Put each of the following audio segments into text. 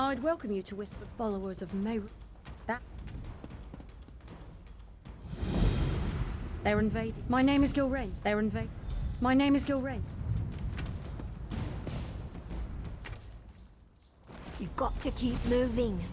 I'd welcome you to whisper followers of May. That. They're invading. My name is Gilrain. They're invading. My name is Gilrain. You've got to keep moving.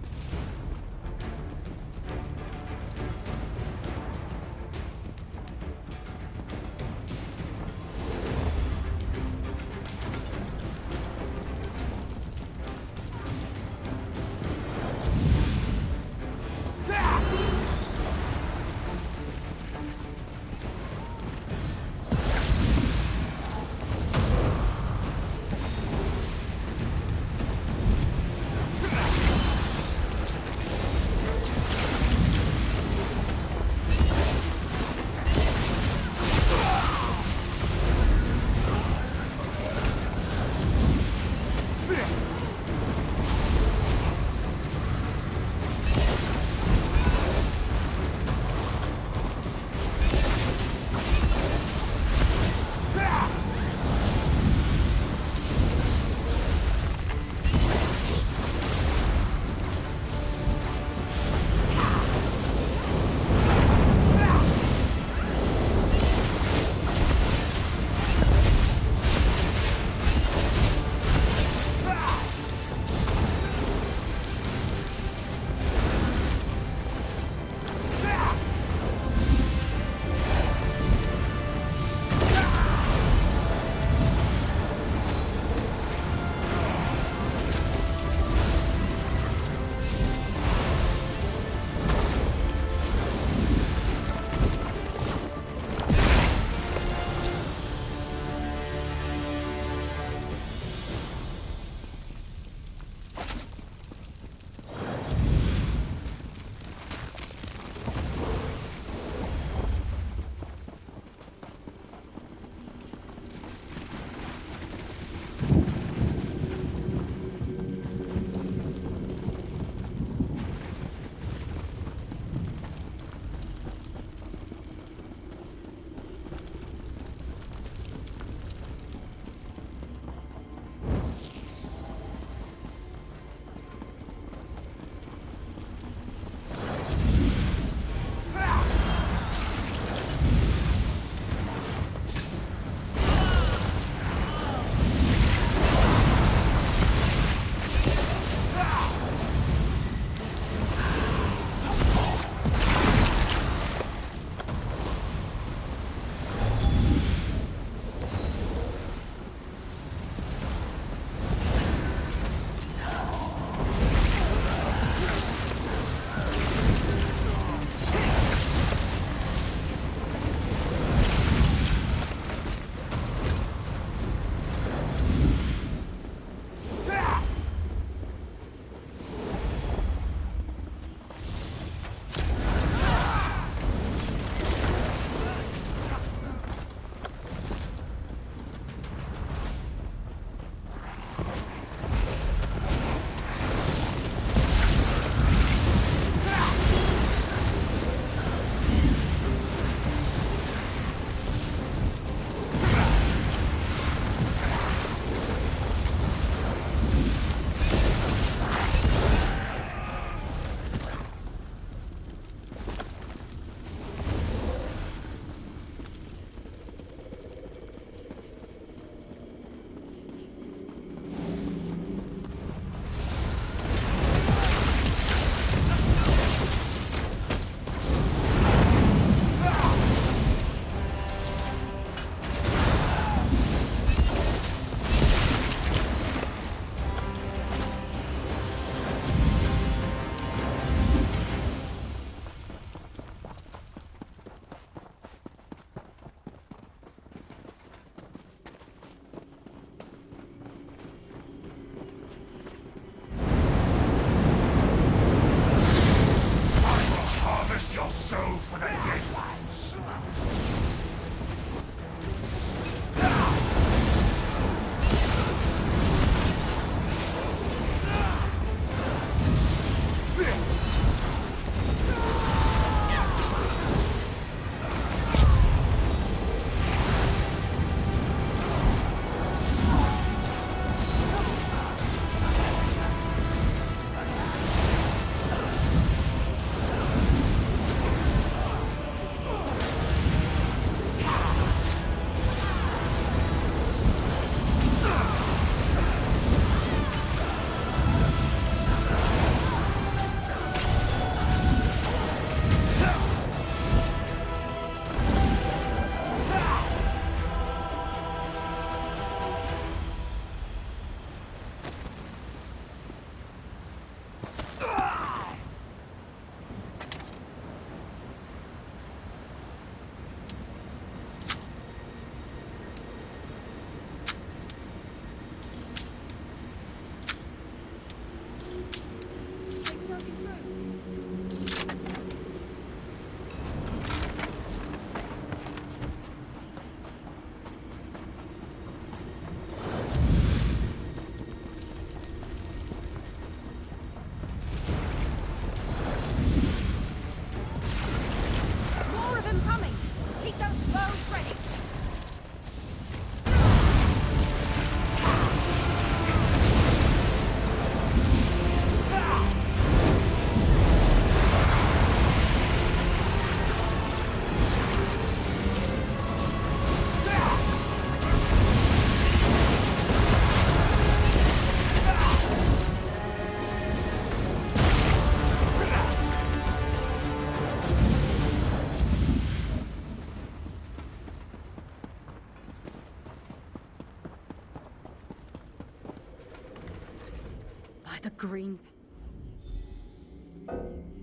green.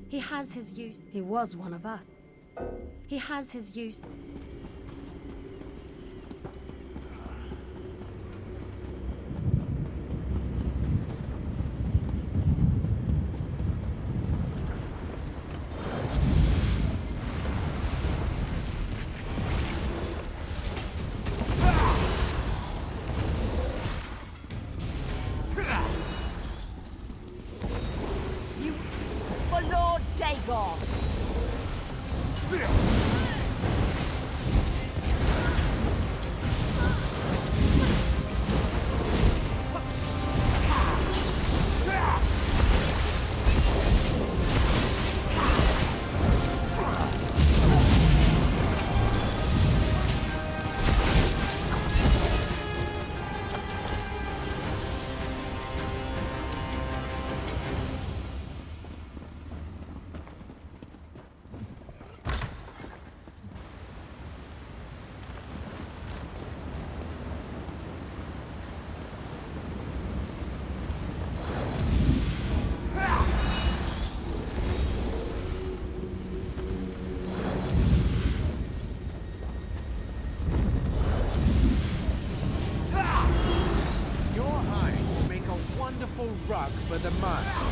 He has his use. He was one of us. He has his use. You... For Lord Dagon! Wonderful rug for the master.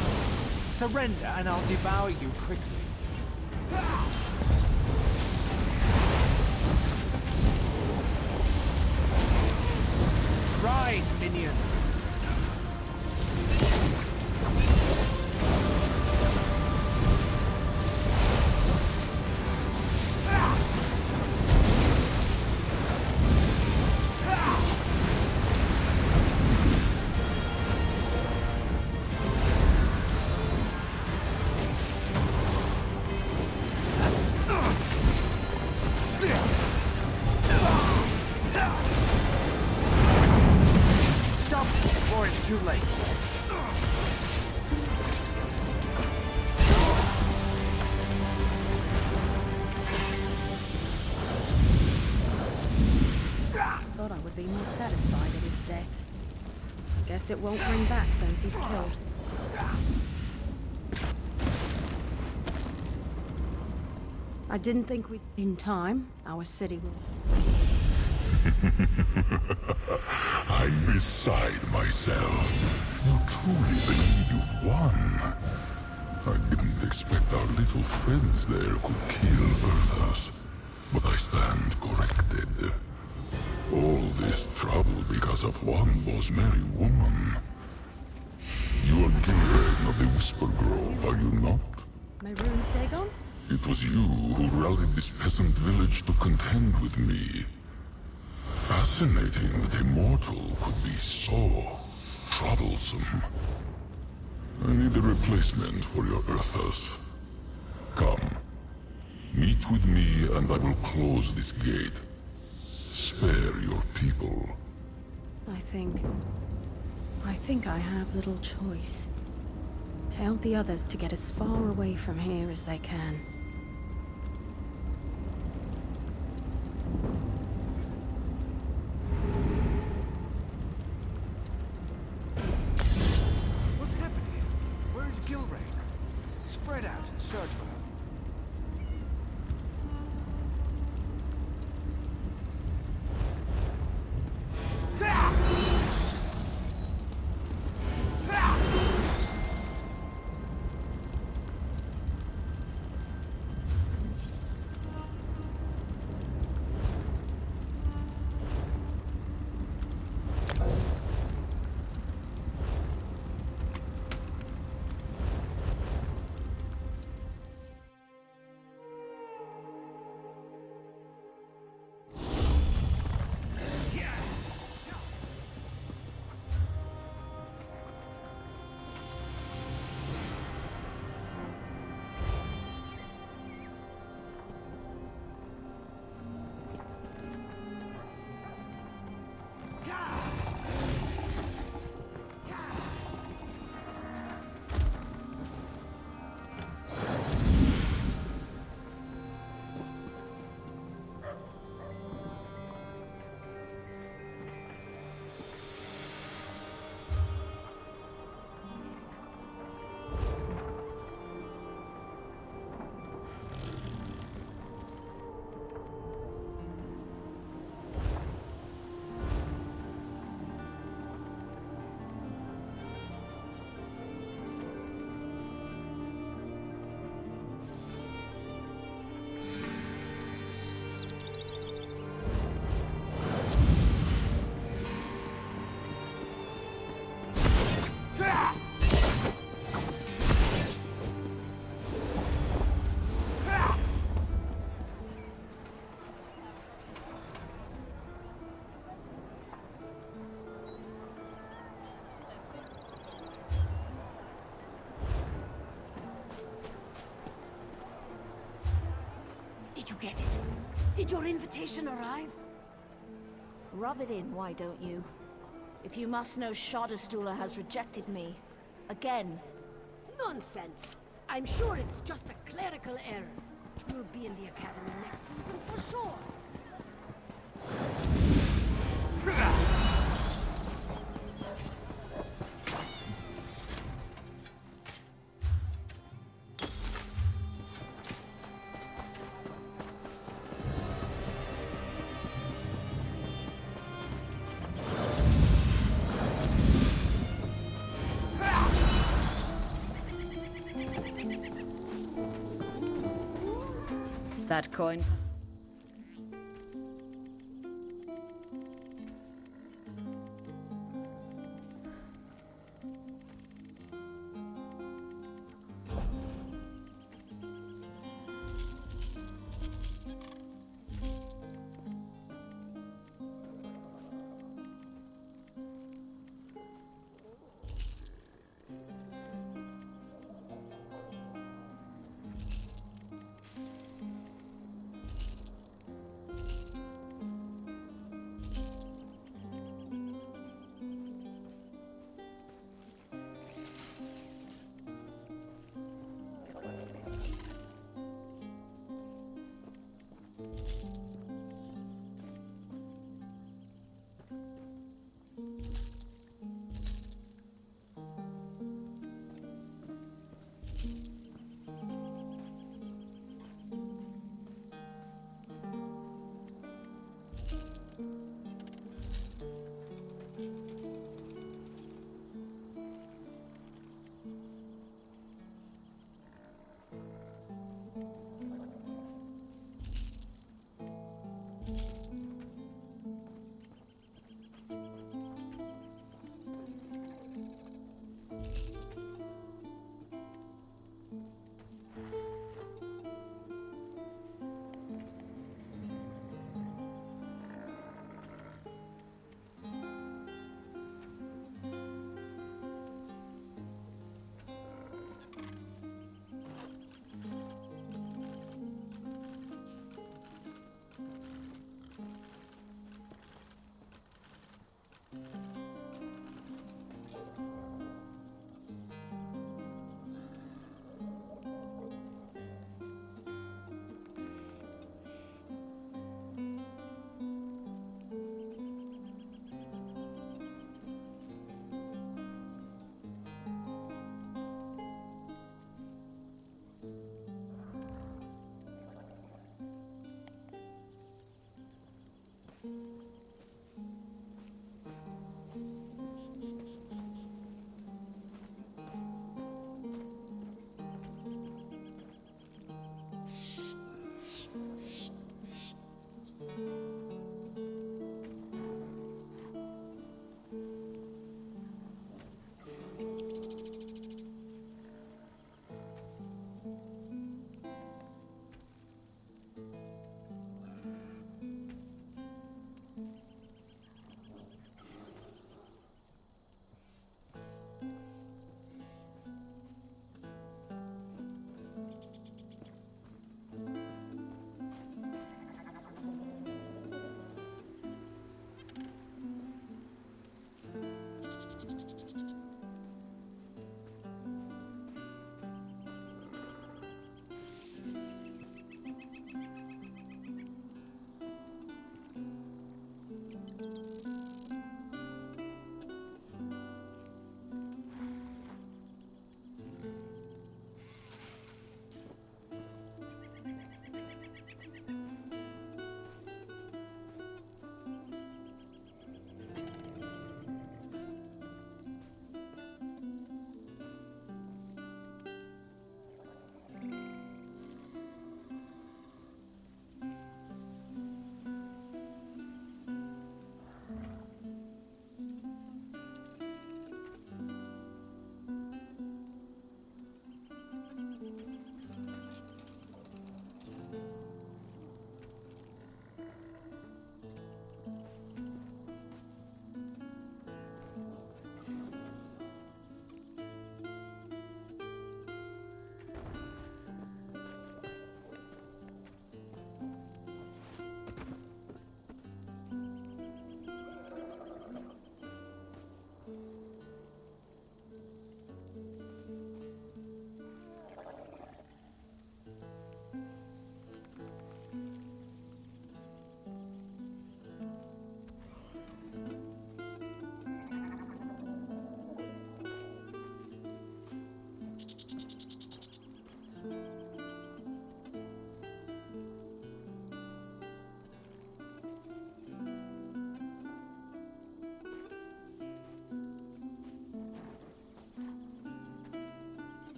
Surrender and I'll devour you quickly. Rise, minions! Stop before it's too late. Thought I would be more satisfied at his death. Guess it won't bring back those he's killed. I didn't think we'd... In time, our city will... I'm beside myself. You truly believe you've won? I didn't expect our little friends there could kill Earthers, but I stand corrected. All this trouble because of one Bosmeri woman. You are Gilrain of the Whisper Grove, are you not? My runes, Dagon? It was you who rallied this peasant village to contend with me. Fascinating that a mortal could be so troublesome. I need a replacement for your Earthers. Come. Meet with me and I will close this gate. Spare your people. I think I have little choice. Tell the others to get as far away from here as they can. What's happening? Where's Gilrain? Spread out and search for her. Did you get it? Did your invitation arrive? Rub it in, why don't you? If you must know, Shadowstula has rejected me. Again. Nonsense! I'm sure it's just a clerical error. You'll be in the academy next season for sure. That coin.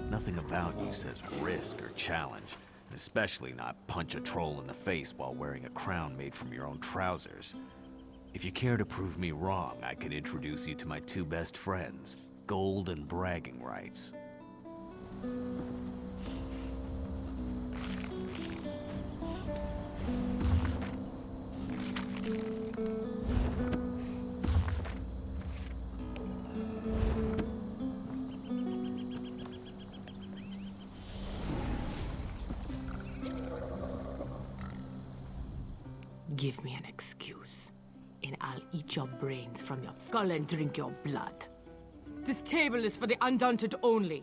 Nothing about you says risk or challenge, and especially not punch a troll in the face while wearing a crown made from your own trousers. If you care to prove me wrong, I can introduce you to my two best friends, Gold and Bragging Rights. Give me an excuse, and I'll eat your brains from your skull and drink your blood. This table is for the undaunted only.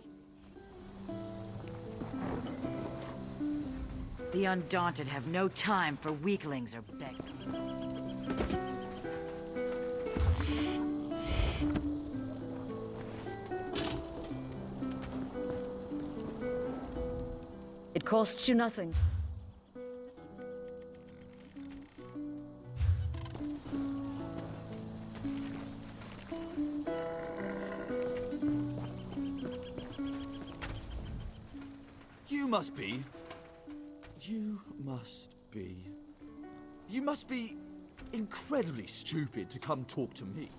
The Undaunted have no time for weaklings or beggars. It costs you nothing. You must be incredibly stupid to come talk to me.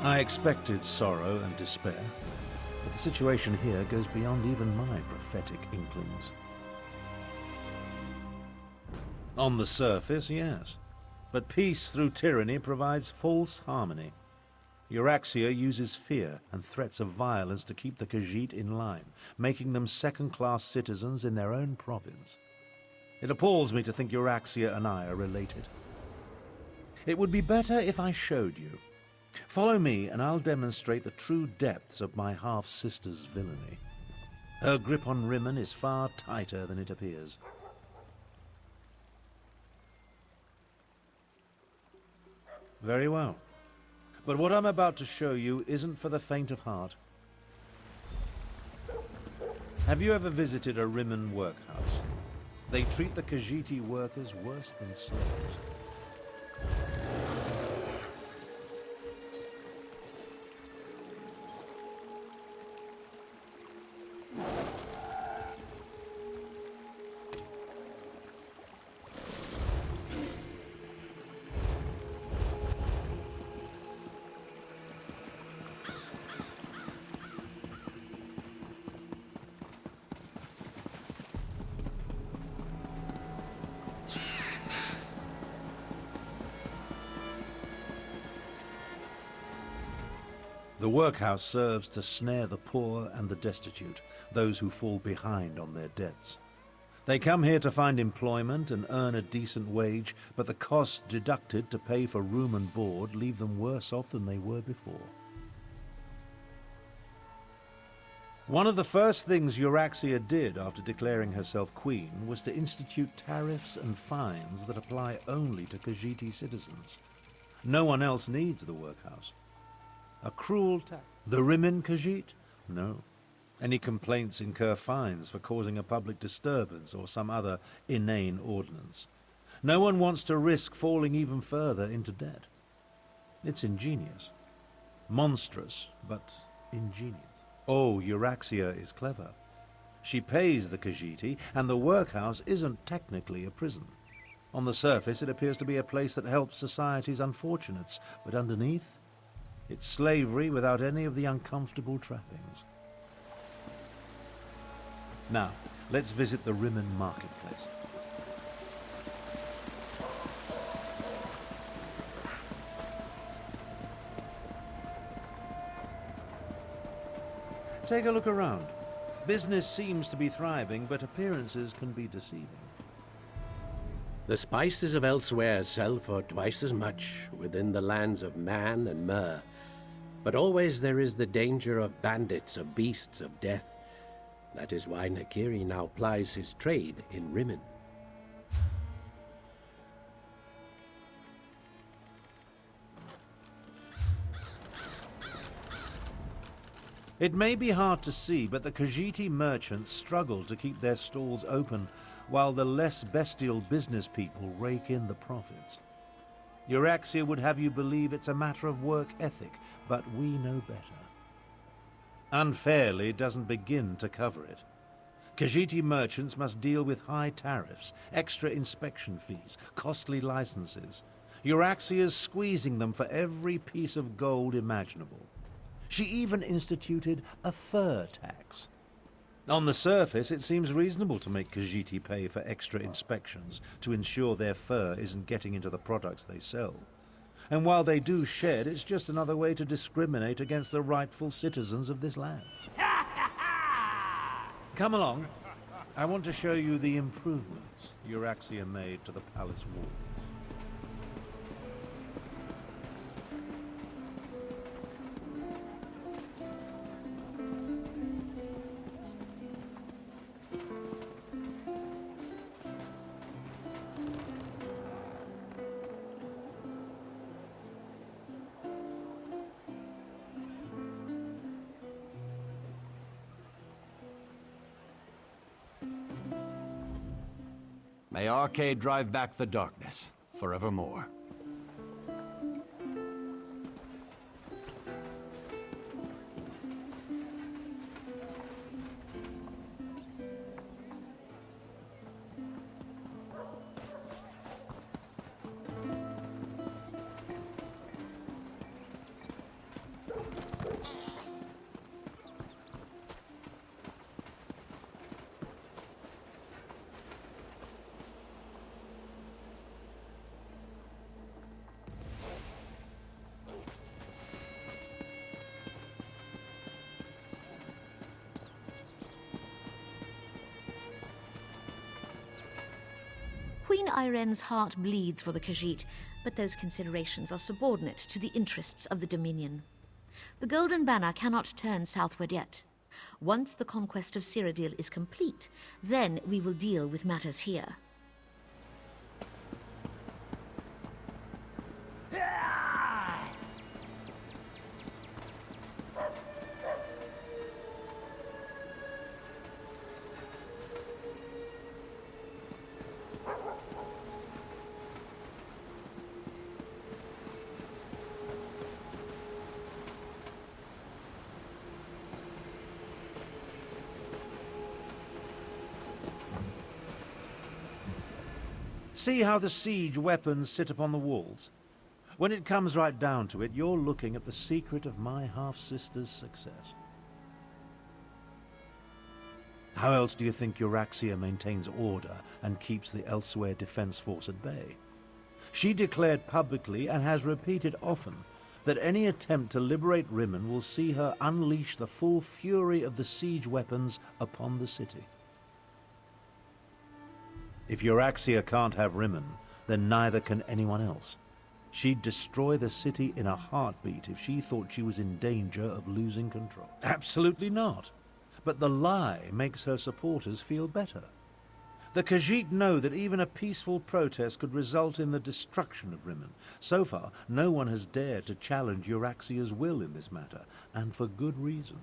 I expected sorrow and despair, but the situation here goes beyond even my prophetic inklings. On the surface, yes, but peace through tyranny provides false harmony. Euraxia uses fear and threats of violence to keep the Khajiit in line, making them second-class citizens in their own province. It appalls me to think Euraxia and I are related. It would be better if I showed you. Follow me and I'll demonstrate the true depths of my half-sister's villainy. Her grip on Rimmon is far tighter than it appears. Very well. But what I'm about to show you isn't for the faint of heart. Have you ever visited a Rimmon workhouse? They treat the Khajiiti workers worse than slaves. The workhouse serves to snare the poor and the destitute, those who fall behind on their debts. They come here to find employment and earn a decent wage, but the costs deducted to pay for room and board leave them worse off than they were before. One of the first things Euraxia did after declaring herself queen was to institute tariffs and fines that apply only to Khajiiti citizens. No one else needs the workhouse. A cruel tax. The Rimmon Khajiit? No. Any complaints incur fines for causing a public disturbance or some other inane ordinance. No one wants to risk falling even further into debt. It's ingenious. Monstrous, but ingenious. Oh, Euraxia is clever. She pays the Khajiiti, and the workhouse isn't technically a prison. On the surface, it appears to be a place that helps society's unfortunates, but underneath, it's slavery without any of the uncomfortable trappings. Now, let's visit the Rimmon marketplace. Take a look around. Business seems to be thriving, but appearances can be deceiving. The spices of elsewhere sell for twice as much within the lands of Man and Mer. But always there is the danger of bandits, of beasts of death. That is why Nahkiri now plies his trade in Rimmon. It may be hard to see, but the Khajiiti merchants struggle to keep their stalls open, while the less bestial business people rake in the profits. Euraxia would have you believe it's a matter of work ethic, but we know better. Unfairly doesn't begin to cover it. Khajiiti merchants must deal with high tariffs, extra inspection fees, costly licenses. Euraxia's squeezing them for every piece of gold imaginable. She even instituted a fur tax. On the surface, it seems reasonable to make Khajiiti pay for extra inspections to ensure their fur isn't getting into the products they sell. And while they do shed, it's just another way to discriminate against the rightful citizens of this land. Come along. I want to show you the improvements Euraxia made to the palace walls. May Arcade drive back the darkness, forevermore. Queen Irene's heart bleeds for the Khajiit, but those considerations are subordinate to the interests of the Dominion. The Golden Banner cannot turn southward yet. Once the conquest of Cyrodiil is complete, then we will deal with matters here. See how the siege weapons sit upon the walls? When it comes right down to it, you're looking at the secret of my half-sister's success. How else do you think Euraxia maintains order and keeps the Elsewhere Defense Force at bay? She declared publicly, and has repeated often, that any attempt to liberate Rimmon will see her unleash the full fury of the siege weapons upon the city. If Euraxia can't have Rimmon, then neither can anyone else. She'd destroy the city in a heartbeat if she thought she was in danger of losing control. Absolutely not. But the lie makes her supporters feel better. The Khajiit know that even a peaceful protest could result in the destruction of Rimmon. So far, no one has dared to challenge Euraxia's will in this matter, and for good reason.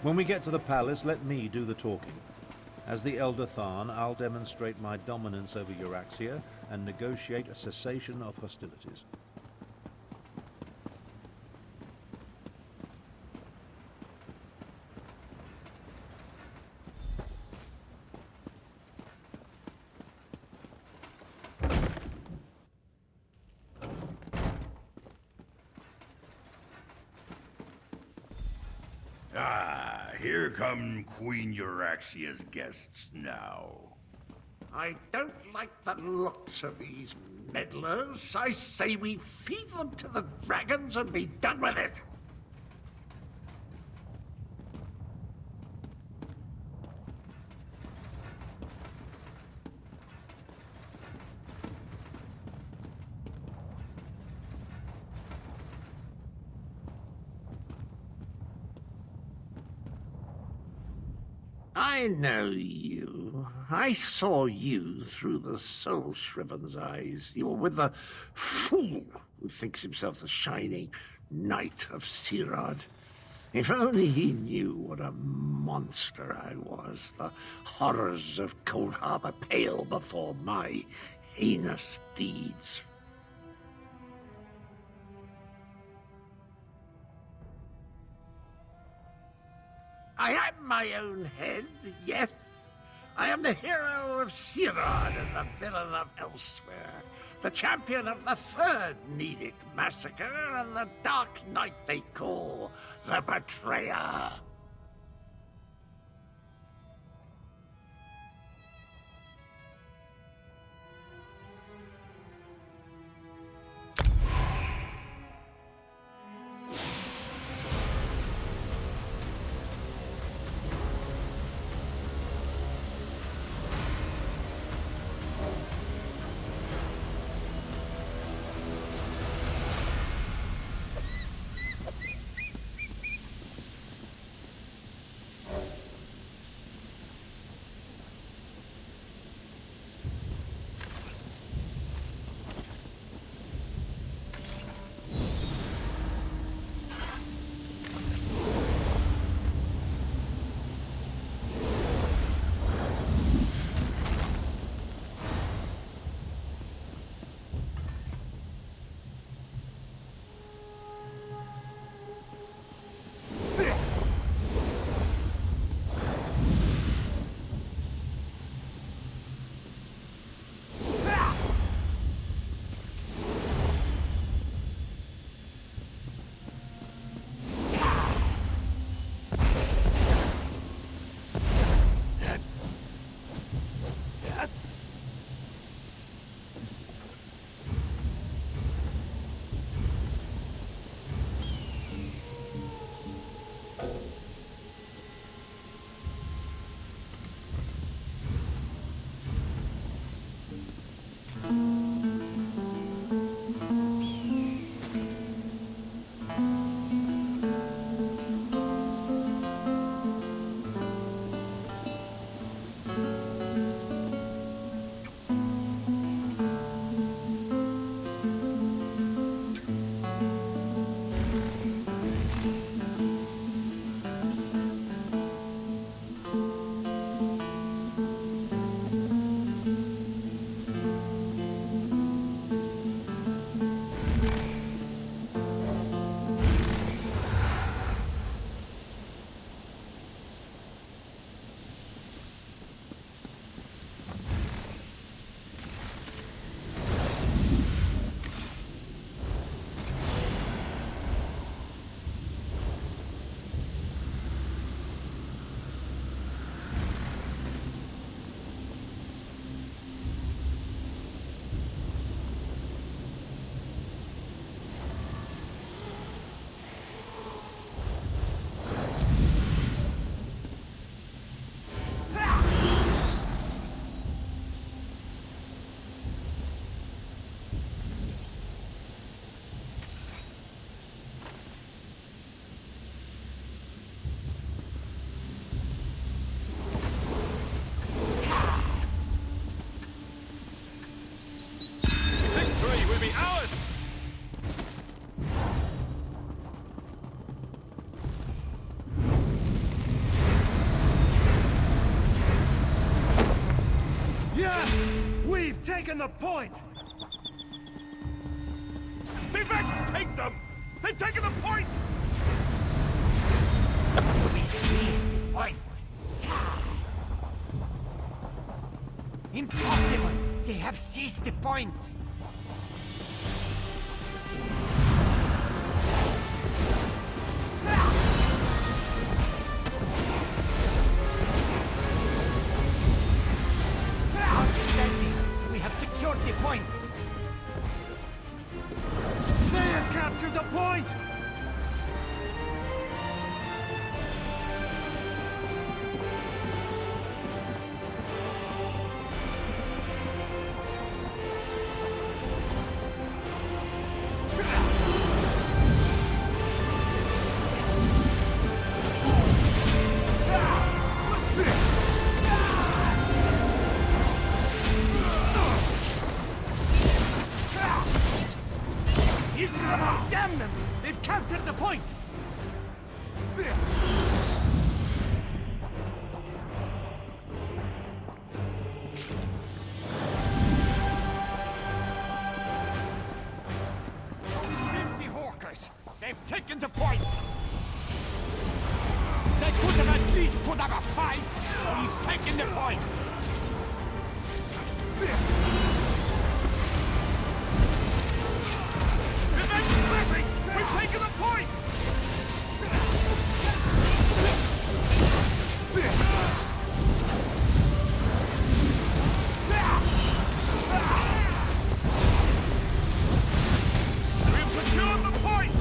When we get to the palace, let me do the talking. As the Elder Tharn, I'll demonstrate my dominance over Euraxia and negotiate a cessation of hostilities. Here come Queen Euraxia's guests now. I don't like the looks of these meddlers. I say we feed them to the dragons and be done with it. I know you. I saw you through the Soul Shriven's eyes. You were with the fool who thinks himself the shining knight of Sirad. If only he knew what a monster I was. The horrors of Cold Harbor pale before my heinous deeds. I am my own head, yes. I am the hero of Sirad and the villain of Elsewhere, the champion of the Third Nedic Massacre and the dark knight they call the Betrayer. ours! Yes! We've taken the point! Vivek, take them! They've taken the point! We seized the point. Impossible! They have seized the point! Outstanding! We have secured the point! They have captured the point! Damn them! They've captured the point! Those filthy hawkers! They've taken the point! They could have at least put up a fight! We've taken the point! We've taken the point! We've secured the point!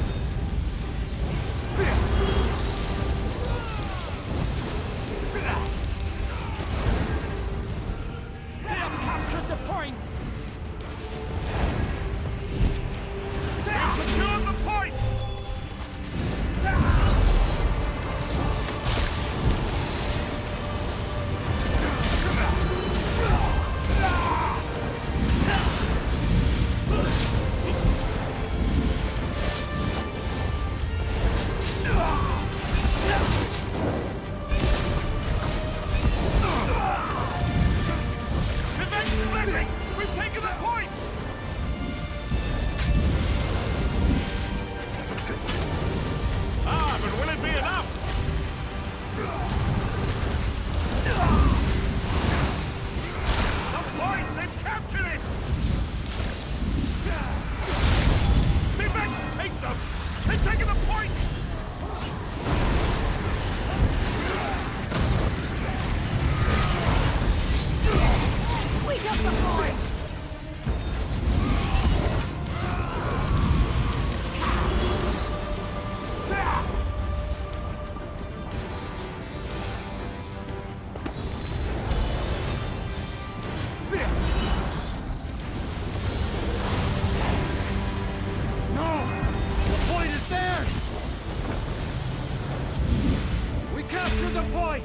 They have captured the point! We've secured the point! We've taken the point! Ah, but will it be enough? The point! They've captured it! Vivek, take them! They've taken the point! We got the point! No! The point is theirs! We captured the point!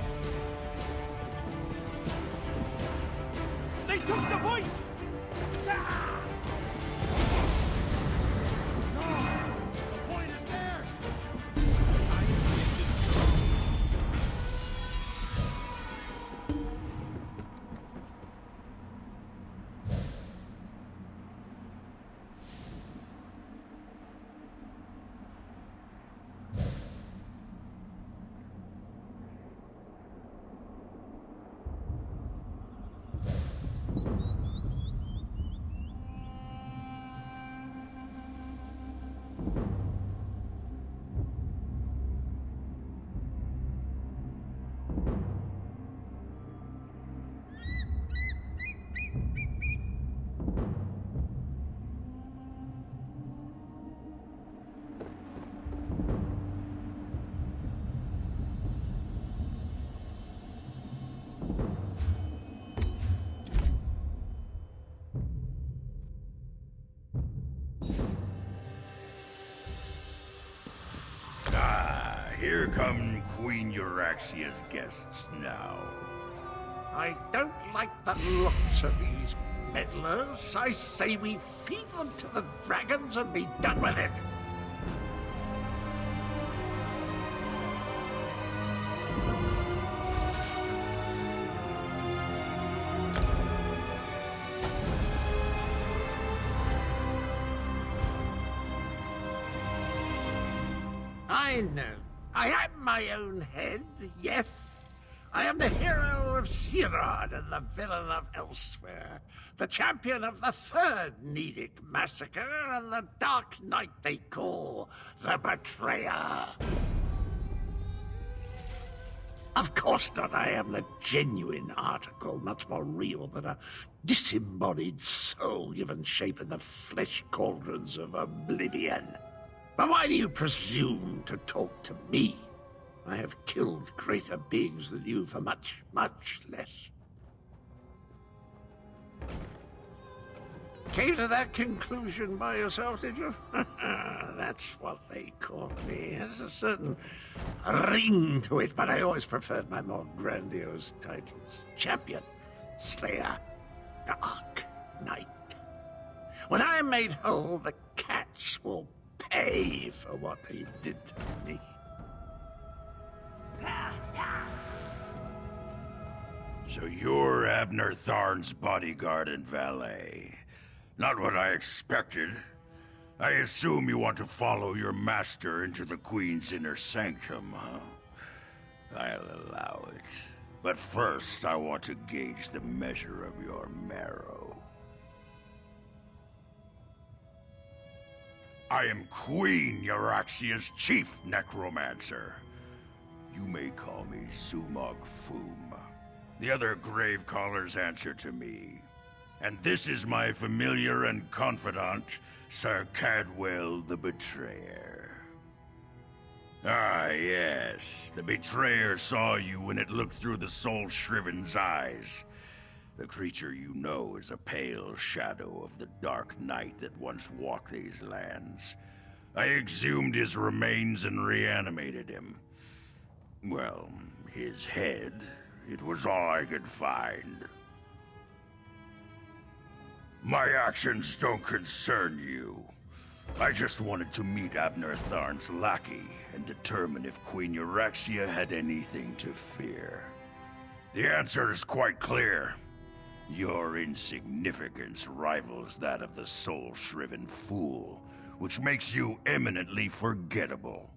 They took the point! No! The point is theirs! Here come Queen Euraxia's guests now. I don't like the looks of these meddlers. I say we feed them to the dragons and be done with it. I know. I am my own head, yes. I am the hero of Sirad and the villain of Elsewhere, the champion of the Third Nedic Massacre and the Dark Knight they call the Betrayer. Of course not. I am the genuine article, much more real than a disembodied soul given shape in the flesh cauldrons of oblivion. But why do you presume to talk to me? I have killed greater beings than you for much, much less. Came to that conclusion by yourself, did you? That's what they call me. There's a certain ring to it, but I always preferred my more grandiose titles. Champion, Slayer, Dark Knight. When I am made whole, the cats will pay for what they did to me. So you're Abner Tharn's bodyguard and valet. Not what I expected. I assume you want to follow your master into the Queen's inner sanctum, huh? I'll allow it. But first, I want to gauge the measure of your marrow. I am Queen Euraxia's chief necromancer. You may call me Zumog Foom. The other grave callers answer to me. And this is my familiar and confidant, Sir Cadwell the Betrayer. Ah, yes. The Betrayer saw you when it looked through the soul-shriven's eyes. The creature you know is a pale shadow of the Dark Knight that once walked these lands. I exhumed his remains and reanimated him. Well, his head, it was all I could find. My actions don't concern you. I just wanted to meet Abner Tharn's lackey and determine if Queen Euraxia had anything to fear. The answer is quite clear. Your insignificance rivals that of the soul-shriven fool, which makes you eminently forgettable.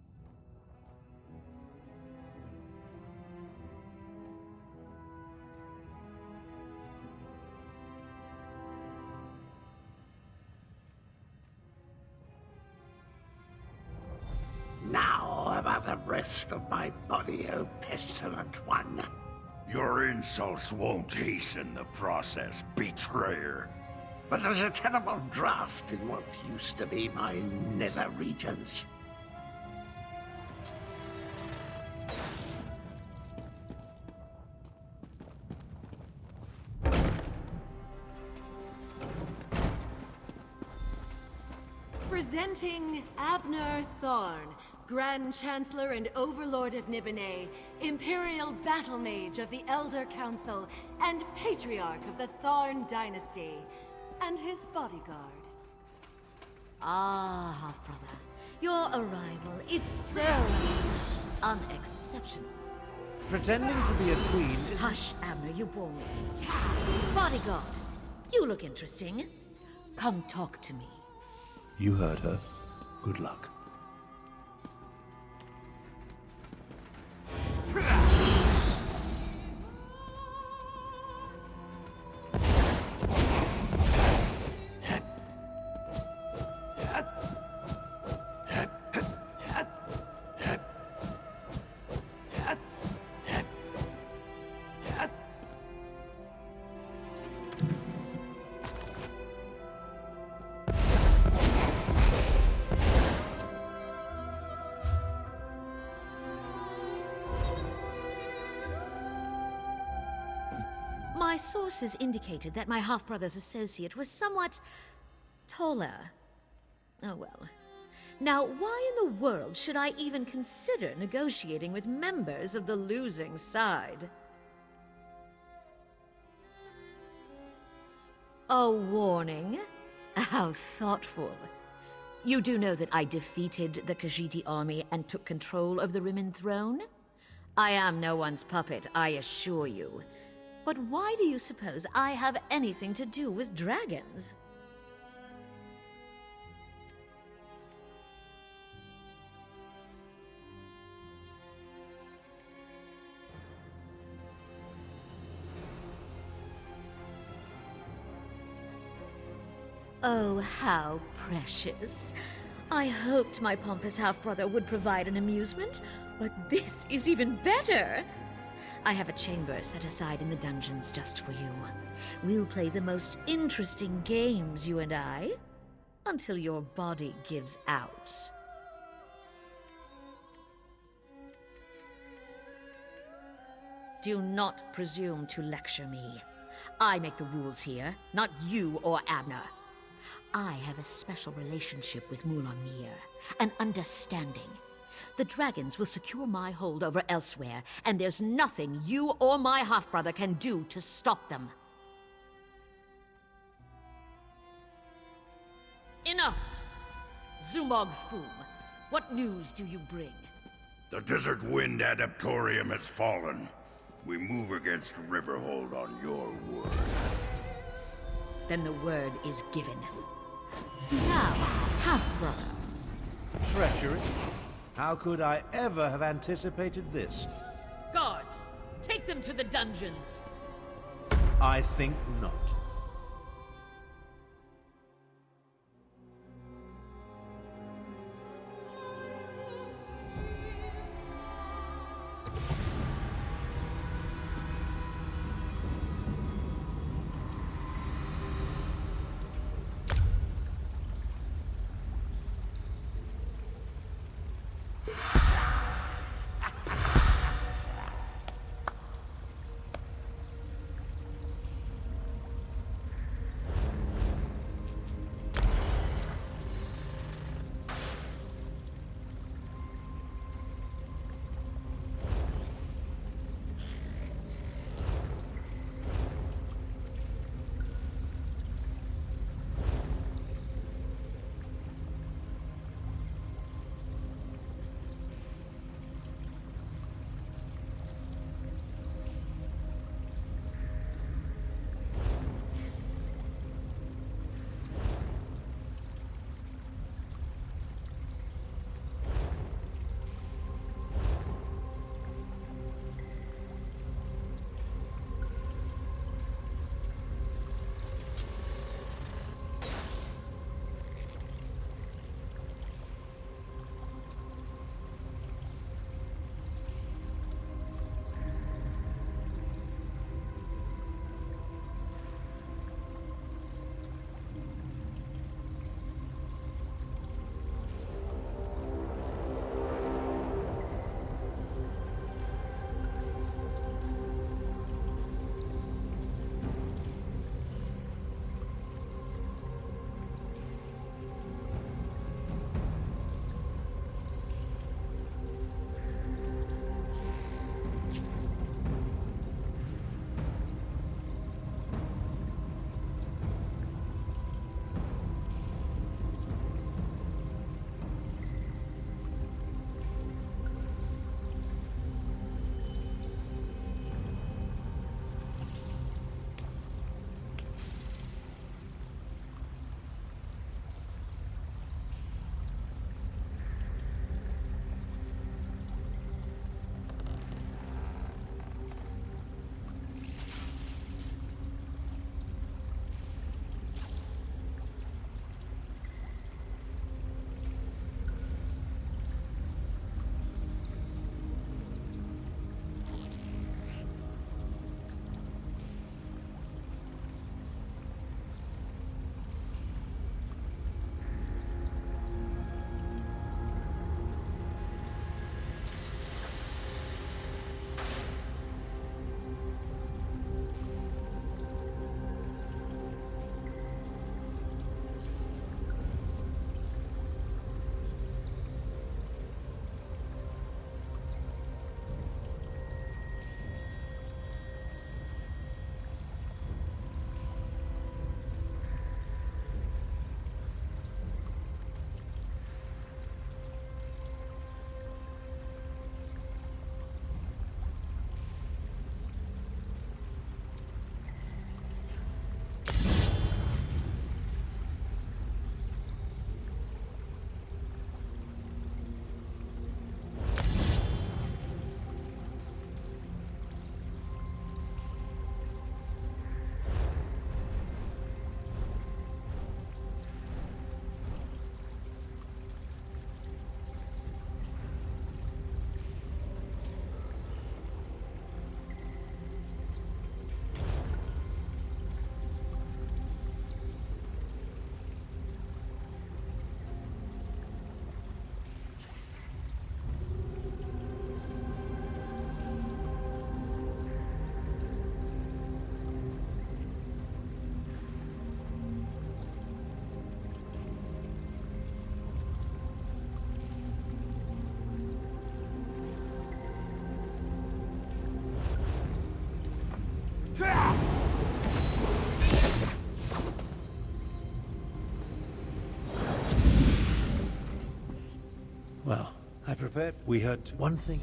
Now about the rest of my body, O pestilent one. Your insults won't hasten the process, Betrayer. But there's a terrible draft in what used to be my nether regions. Presenting Abner Tharn, Grand Chancellor and Overlord of Nibene, Imperial Battle Mage of the Elder Council, and Patriarch of the Tharn Dynasty, and his bodyguard. Ah, half-brother. Your arrival, it's so unexceptional. Pretending to be a queen is... Hush, Abner, you bore me. Bodyguard, you look interesting. Come talk to me. You heard her. Good luck. My sources indicated that my half-brother's associate was somewhat taller. Oh well. Now, why in the world should I even consider negotiating with members of the losing side? A warning? How thoughtful. You do know that I defeated the Khajiiti army and took control of the Rimmon throne? I am no one's puppet, I assure you. But why do you suppose I have anything to do with dragons? Oh, how precious. I hoped my pompous half-brother would provide an amusement, but this is even better. I have a chamber set aside in the dungeons just for you. We'll play the most interesting games, you and I, until your body gives out. Do not presume to lecture me. I make the rules here, not you or Abner. I have a special relationship with Mulan Mir, an understanding. The dragons will secure my hold over Elsewhere, and there's nothing you or my half-brother can do to stop them. Enough! Zumog Foom, what news do you bring? The Desert Wind Adaptorium has fallen. We move against Riverhold on your word. Then the word is given. Now, half-brother. Treachery? How could I ever have anticipated this? Guards, take them to the dungeons. I think not. I prepared. We heard one thing.